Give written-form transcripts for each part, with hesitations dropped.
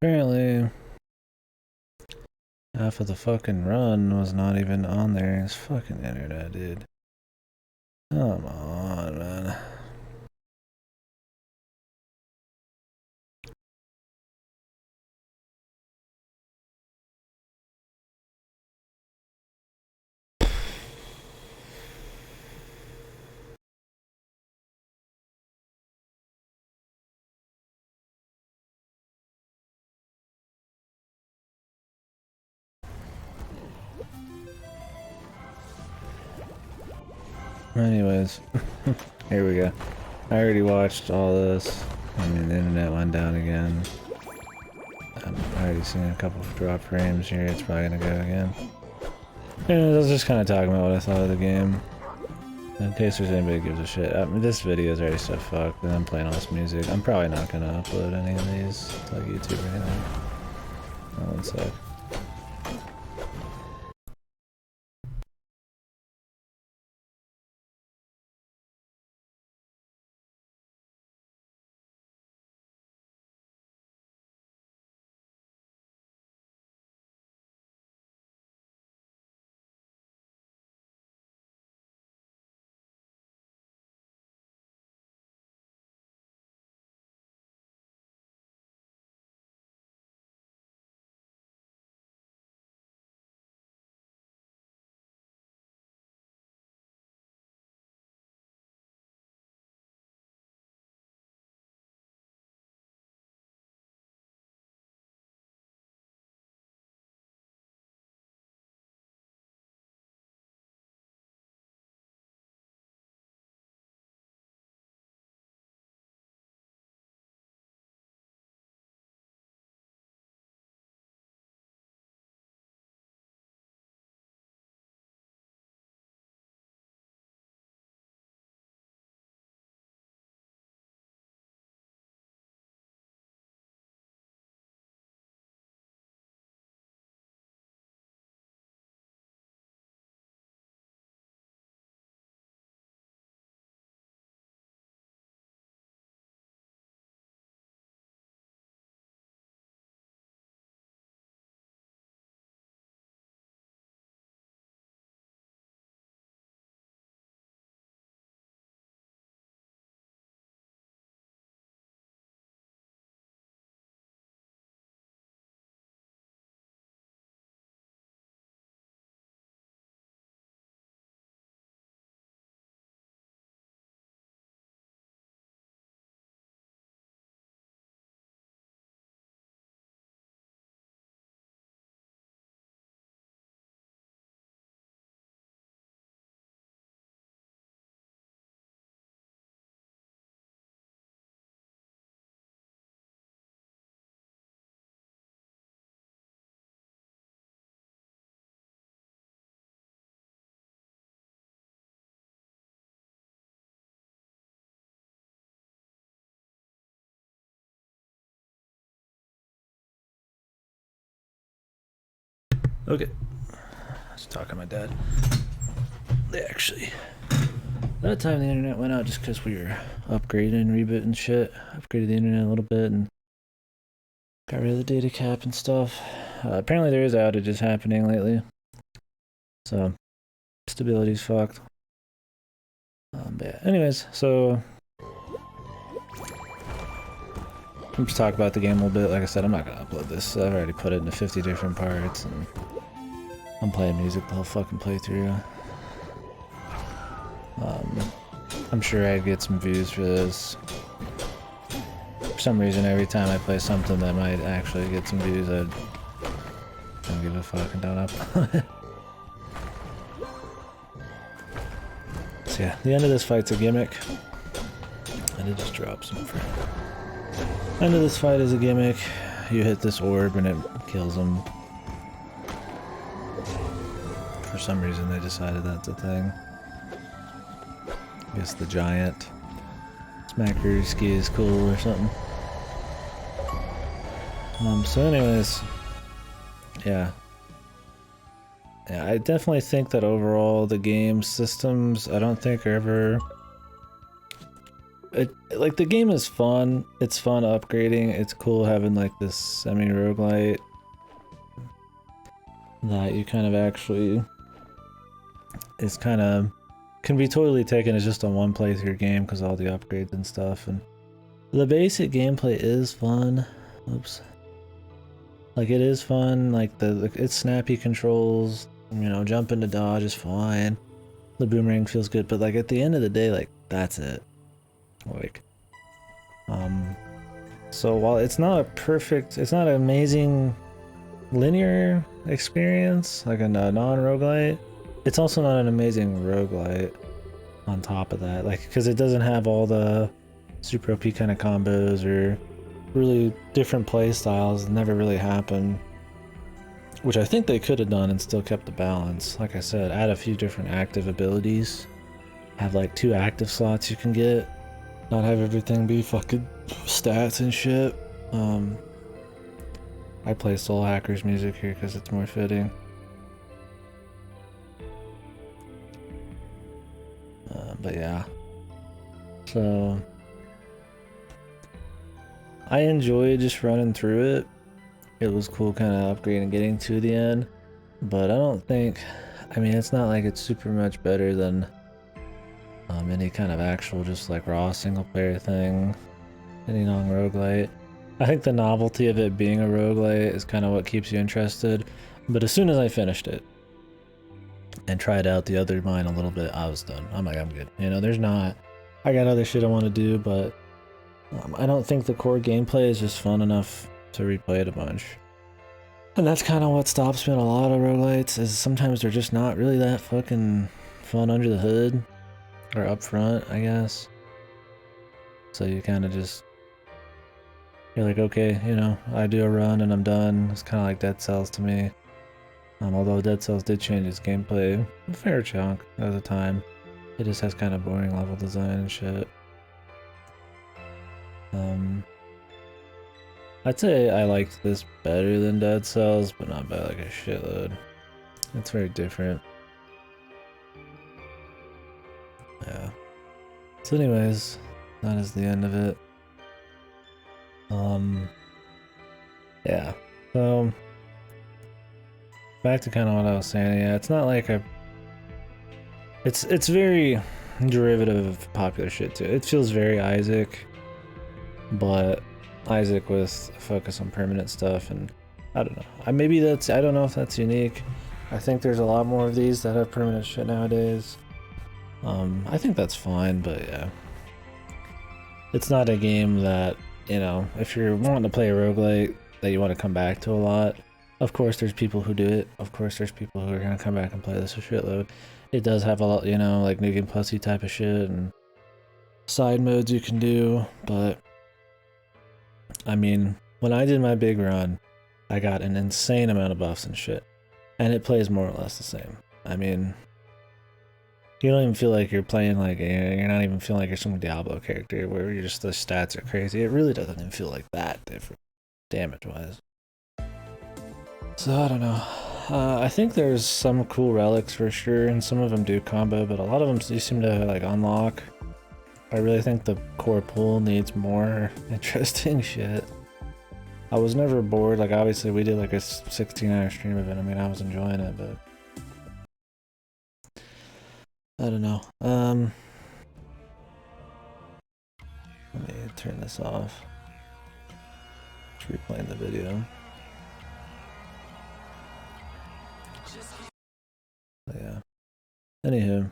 Apparently, half of the fucking run was not even on there. It's fucking internet, dude. Come on, man. Anyways, here we go. I already watched all this. I mean, the internet went down again. I've already seen a couple of drop frames here. It's probably gonna go again. Anyways, I was just kind of talking about what I thought of the game. In case there's anybody who gives a shit. I mean, this video is already so fucked, and I'm playing all this music. I'm probably not gonna upload any of these to like YouTube or anything. One sec. Okay. I was talking to my dad. That time the internet went out just because we were upgrading, rebooting shit. Upgraded the internet a little bit and got rid of the data cap and stuff. Apparently there is outages happening lately. So, stability's fucked. But yeah, anyways, so I'm just talk about the game a little bit. Like I said, I'm not gonna upload this. I've already put it into 50 different parts, and I'm playing music the whole fucking playthrough. I'm sure I'd get some views for this. For some reason, every time I play something that might actually get some views, I don't give a fuck and don't upload it. So yeah, the end of this fight's a gimmick. I did just drop some for end of this fight is a gimmick. You hit this orb and it kills them. For some reason they decided that's a thing. I guess the giant smacker ski is cool or something. So anyways, yeah. Yeah, I definitely think that overall the game systems I don't think are ever like the game is fun. It's fun upgrading. It's cool having like this semi-roguelite that you kind of actually is kind of can be totally taken as just a one playthrough game because all the upgrades and stuff, and the basic gameplay is fun. Oops. Like it is fun, like it's snappy controls, you know, jumping to dodge is fine. The boomerang feels good, but like at the end of the day, like that's it. Like, so while it's not a perfect, it's not an amazing linear experience, like a non-roguelite, it's also not an amazing roguelite on top of that, like, because it doesn't have all the super OP kind of combos or really different play styles. Never really happened, which I think they could have done and still kept the balance. Like I said, add a few different active abilities, have like 2 active slots you can get, not have everything be fucking stats and shit. I play Soul Hacker's music here because it's more fitting. But yeah, so I enjoyed just running through it. It was cool kind of upgrading and getting to the end, but I don't think, I mean, it's not like it's super much better than any kind of actual just like raw single player thing, any non-roguelite. I think the novelty of it being a roguelite is kind of what keeps you interested, but as soon as I finished it and tried out the other mine a little bit, I was done. I'm like, I'm good. You know, there's not, I got other shit I want to do, but I don't think the core gameplay is just fun enough to replay it a bunch. And that's kind of what stops me on a lot of roguelites, is sometimes they're just not really that fucking fun under the hood, or up front, I guess. So you kind of just, you're like, okay, you know, I do a run and I'm done. It's kind of like Dead Cells to me. Although Dead Cells did change its gameplay a fair chunk at the time. It just has kind of boring level design and shit. I'd say I liked this better than Dead Cells, but not by like a shitload. It's very different. Yeah. So anyways, that is the end of it. Yeah. So back to kind of what I was saying. Yeah, it's not like it's very derivative of popular shit too. It feels very Isaac, but Isaac with a focus on permanent stuff, and I don't know. Maybe that's, I don't know if that's unique. I think there's a lot more of these that have permanent shit nowadays. I think that's fine, but yeah. It's not a game that, you know, if you're wanting to play a roguelite that you want to come back to a lot, of course there's people who do it. Of course there's people who are going to come back and play this a shitload. It does have a lot, you know, like New Game Plus-y type of shit and side modes you can do, but I mean, when I did my big run, I got an insane amount of buffs and shit, and it plays more or less the same. I mean, you don't even feel like you're playing like, you're not even feeling like you're some Diablo character where you're just, the stats are crazy. It really doesn't even feel like that different, damage-wise. So, I don't know. I think there's some cool relics for sure, and some of them do combo, but a lot of them you seem to like unlock. I really think the core pool needs more interesting shit. I was never bored, like obviously we did like a 16-hour stream of it. I mean, I was enjoying it, but I don't know. Let me turn this off. Just replaying the video. But yeah. Anywho.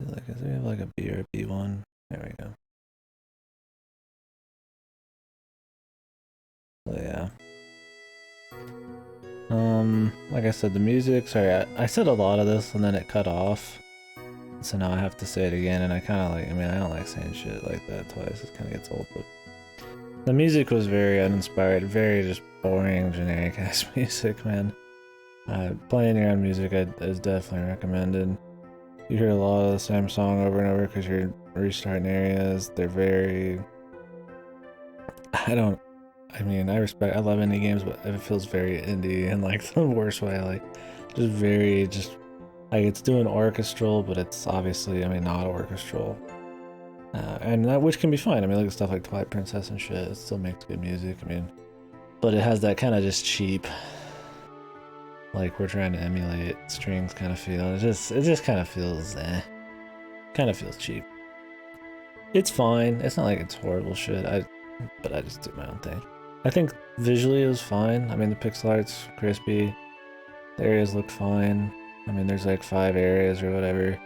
Like, is there like a B or a B1? There we go. So yeah. Like I said, the music, sorry, I said a lot of this and then it cut off. So now I have to say it again, and I kind of like, I mean, I don't like saying shit like that twice. It kind of gets old, but the music was very uninspired, very just boring, generic ass music, man. Playing your own music is definitely recommended. You hear a lot of the same song over and over because you're restarting areas. They're very, I love indie games, but it feels very indie in like the worst way, like just very, just Like, it's doing orchestral, but it's obviously, I mean, not orchestral. And that, which can be fine. I mean, look at stuff like Twilight Princess and shit. It still makes good music. I mean, but it has that kind of just cheap, like we're trying to emulate strings kind of feel. It just kind of feels, kind of feels cheap. It's fine. It's not like it's horrible shit. But I just do my own thing. I think visually it was fine. I mean, the pixel art's crispy. The areas look fine. I mean, there's like 5 areas or whatever.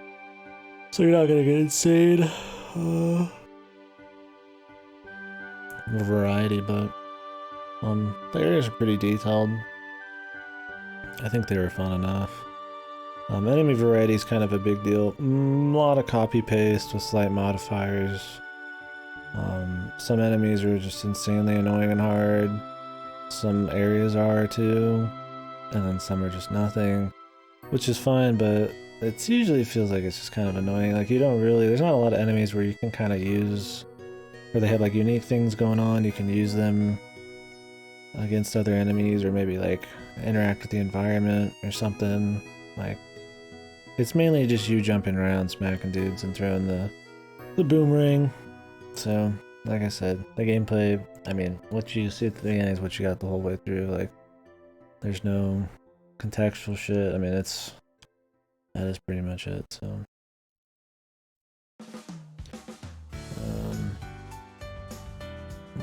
So you're not gonna get insane. Variety, but the areas are pretty detailed. I think they were fun enough. Enemy variety is kind of a big deal. A lot of copy paste with slight modifiers. Some enemies are just insanely annoying and hard. Some areas are too, and then some are just nothing, which is fine, but it usually feels like it's just kind of annoying. Like, you don't really, there's not a lot of enemies where you can kind of use, where they have like unique things going on, you can use them against other enemies, or maybe like interact with the environment or something. Like, it's mainly just you jumping around, smacking dudes and throwing the boomerang. So, like I said, the gameplay, I mean, what you see at the beginning is what you got the whole way through. Like, there's no contextual shit. I mean, that is pretty much it, so.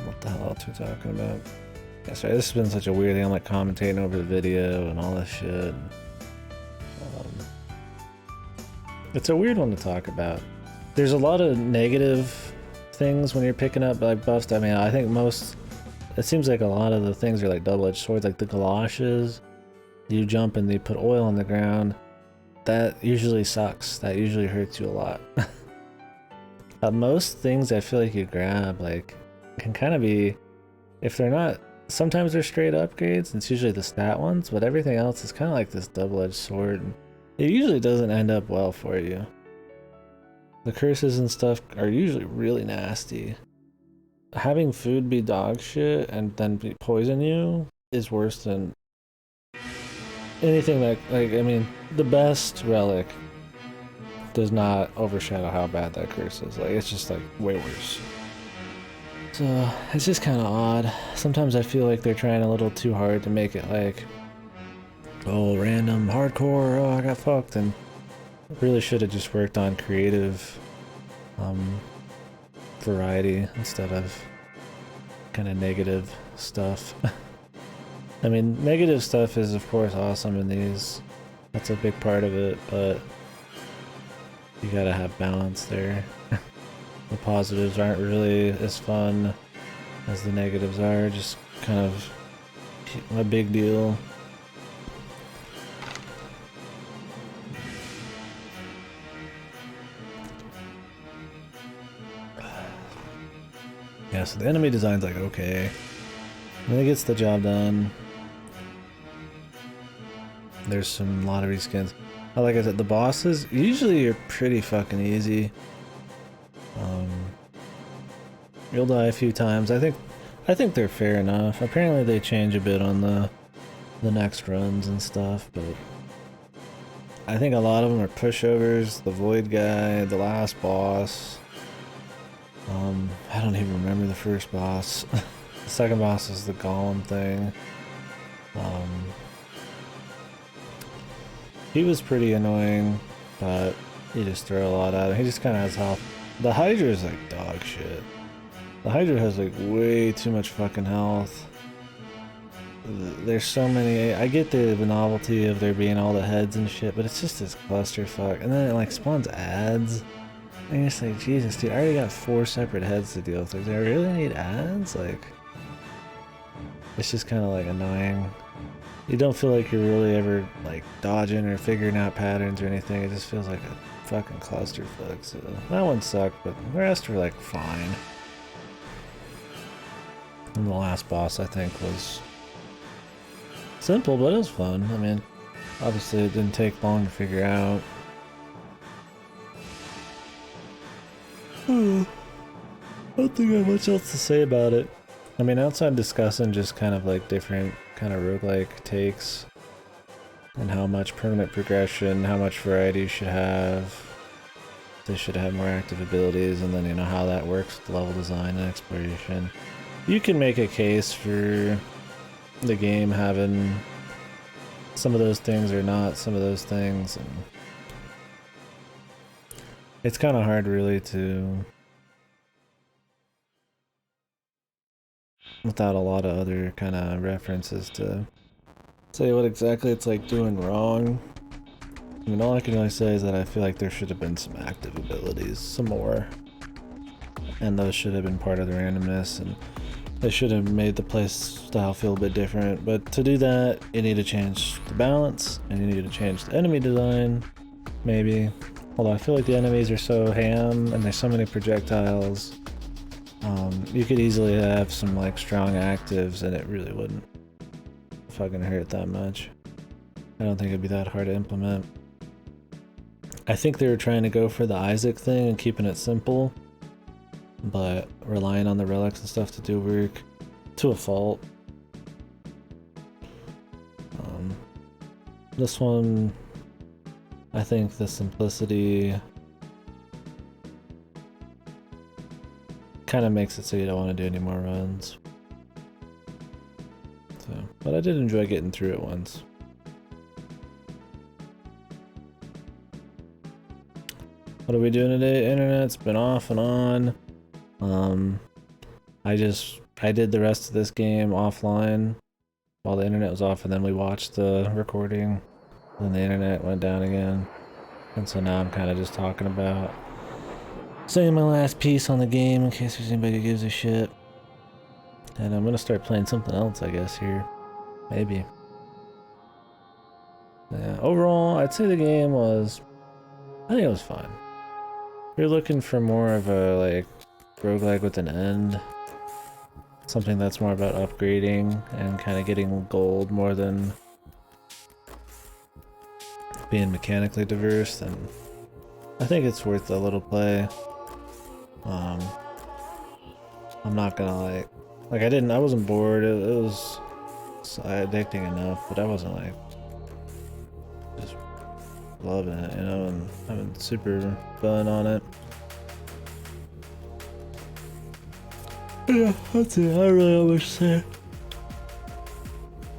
What the hell else are we talking about? Yeah, sorry, this has been such a weird thing. I'm like commentating over the video and all this shit. It's a weird one to talk about. There's a lot of negative things when you're picking up like buffs. I mean, I think it seems like a lot of the things are like double-edged swords, like the galoshes. You jump and they put oil on the ground. That usually sucks. That usually hurts you a lot. Most things I feel like you grab, like, can kind of be, if they're not, sometimes they're straight upgrades, it's usually the stat ones, but everything else is kind of like this double-edged sword. It usually doesn't end up well for you. The curses and stuff are usually really nasty. Having food be dog shit and then poison you is worse than anything that, like, I mean, the best relic does not overshadow how bad that curse is. Like, it's just like way worse. So it's just kind of odd. Sometimes I feel like they're trying a little too hard to make it like, oh, random hardcore, oh, I got fucked, and really should have just worked on creative variety instead of kind of negative stuff. I mean, negative stuff is of course awesome in these. That's a big part of it, but you gotta have balance there. The positives aren't really as fun as the negatives are, just kind of a big deal. Yeah, so the enemy design's like okay. I mean, it gets the job done. There's a lot of reskins. Like I said, the bosses usually are pretty fucking easy. You'll die a few times. I think they're fair enough. Apparently they change a bit on the next runs and stuff, but I think a lot of them are pushovers. The Void guy, the last boss. I don't even remember the first boss. The second boss is the golem thing. He was pretty annoying, but you just throw a lot at him. He just kind of has health. The Hydra is like dog shit. The Hydra has like way too much fucking health. There's so many. I get the novelty of there being all the heads and shit, but it's just this clusterfuck. And then it like spawns ads. And you're just like, Jesus, dude, I already got 4 separate heads to deal with. Like, do I really need ads? Like, it's just kind of like annoying. You don't feel like you're really ever like dodging or figuring out patterns or anything. It just feels like a fucking clusterfuck. So that one sucked, but the rest were like fine. And the last boss, I think, was simple, but it was fun. I mean, obviously it didn't take long to figure out. I don't think I have much else to say about it. I mean, outside discussing just kind of like different kind of roguelike takes. and how much permanent progression, how much variety you should have. They should have more active abilities, and then you know how that works with level design and exploration. You can make a case for the game having some of those things or not some of those things, and it's kind of hard really to, without a lot of other kind of references, to say what exactly it's like doing wrong. I mean, all I can really say is that I feel like there should have been some active abilities, some more. And those should have been part of the randomness, and they should have made the play style feel a bit different. But to do that, you need to change the balance, and you need to change the enemy design, maybe. Although I feel like the enemies are so ham, and there's so many projectiles. You could easily have some like strong actives, and it really wouldn't fucking hurt that much. I don't think it'd be that hard to implement. I think they were trying to go for the Isaac thing and keeping it simple, but relying on the relics and stuff to do work to a fault. This one, I think the simplicity kind of makes it so you don't want to do any more runs. So, but I did enjoy getting through it once. What are we doing today? Internet's been off and on. I did the rest of this game offline while the internet was off, and then we watched the recording, then the internet went down again. And so now I'm kind of just talking about saying my last piece on the game in case there's anybody who gives a shit. And I'm gonna start playing something else, I guess, here. Maybe. Yeah, overall, I'd say the game was, I think it was fine. If you're looking for more of a, like, roguelike with an end, something that's more about upgrading and kind of getting gold more than being mechanically diverse, then I think it's worth a little play. I'm not gonna I wasn't bored. It was addicting enough, but I wasn't like just loving it, you know, and having super fun on it. Yeah, that's it. I really don't much to say.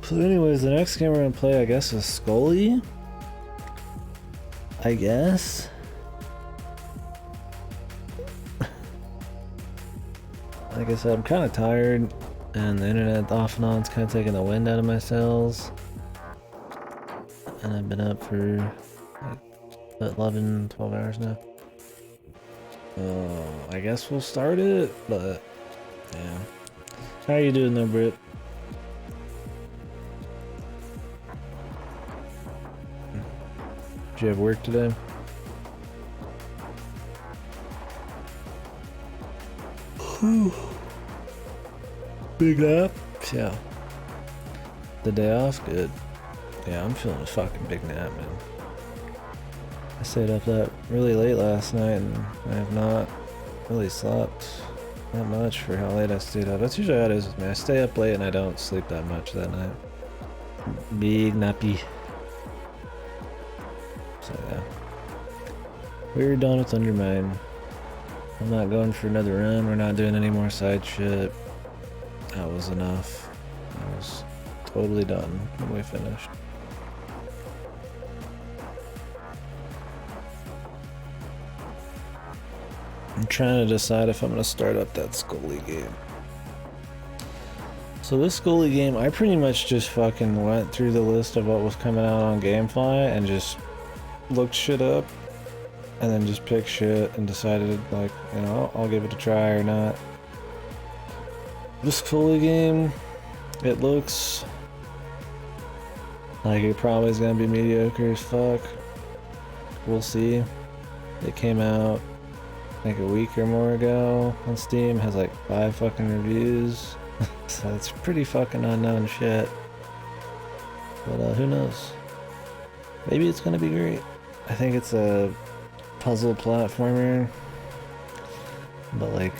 So anyways, the next game we're gonna play, I guess, is Scully. I guess. Like I said, I'm kind of tired, and the internet off and on is kind of taking the wind out of my sails. And I've been up for like 11, 12 hours now. I guess we'll start it, but yeah. How are you doing though, Britt? Did you have work today? Big nap? Yeah. The day off? Good. Yeah, I'm feeling a fucking big nap, man. I stayed up that really late last night, and I have not really slept that much for how late I stayed up. That's usually how it is with me. I stay up late and I don't sleep that much that night. Big nappy. So yeah. We're done with Undermine. I'm not going for another run. We're not doing any more side shit. That was enough. I was totally done when we finished. I'm trying to decide if I'm going to start up that Scully game. So this Scully game, I pretty much just fucking went through the list of what was coming out on Gamefly and just looked shit up. And then just picked shit and decided, like, you know, I'll give it a try or not. This Scully game, it looks like it probably is gonna be mediocre as fuck. We'll see. It came out like a week or more ago on Steam, has like 5 fucking reviews. So it's pretty fucking unknown shit. But who knows? Maybe it's gonna be great. I think it's a puzzle platformer, but like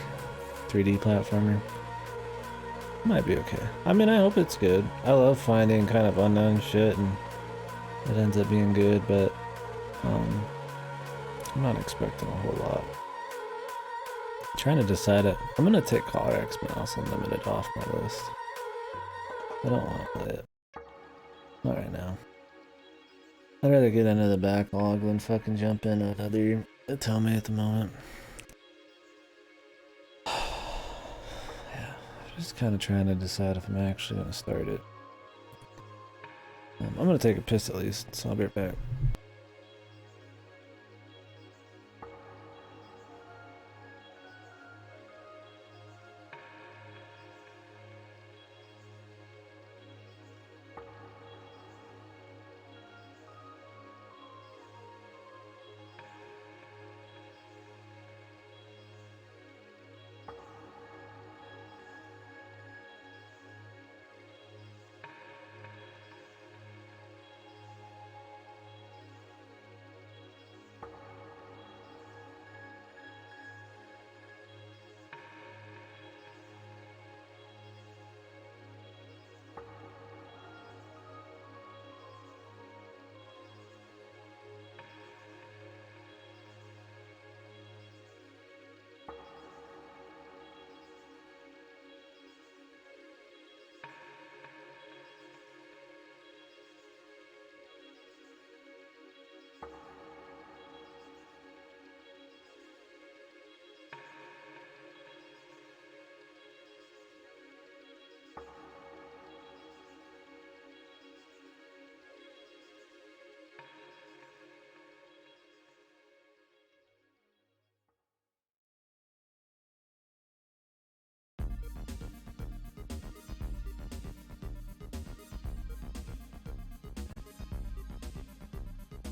3D platformer. Might be okay. I mean, I hope it's good. I love finding kind of unknown shit and it ends up being good, but I'm not expecting a whole lot. Trying to decide it. I'm gonna take Caller X Mouse Unlimited off my list. I don't want to play it. Not right now. I'd rather get into the backlog than fucking jump in with other Atome at the moment. Yeah, just kind of trying to decide if I'm actually gonna start it. I'm gonna take a piss at least, so I'll be right back.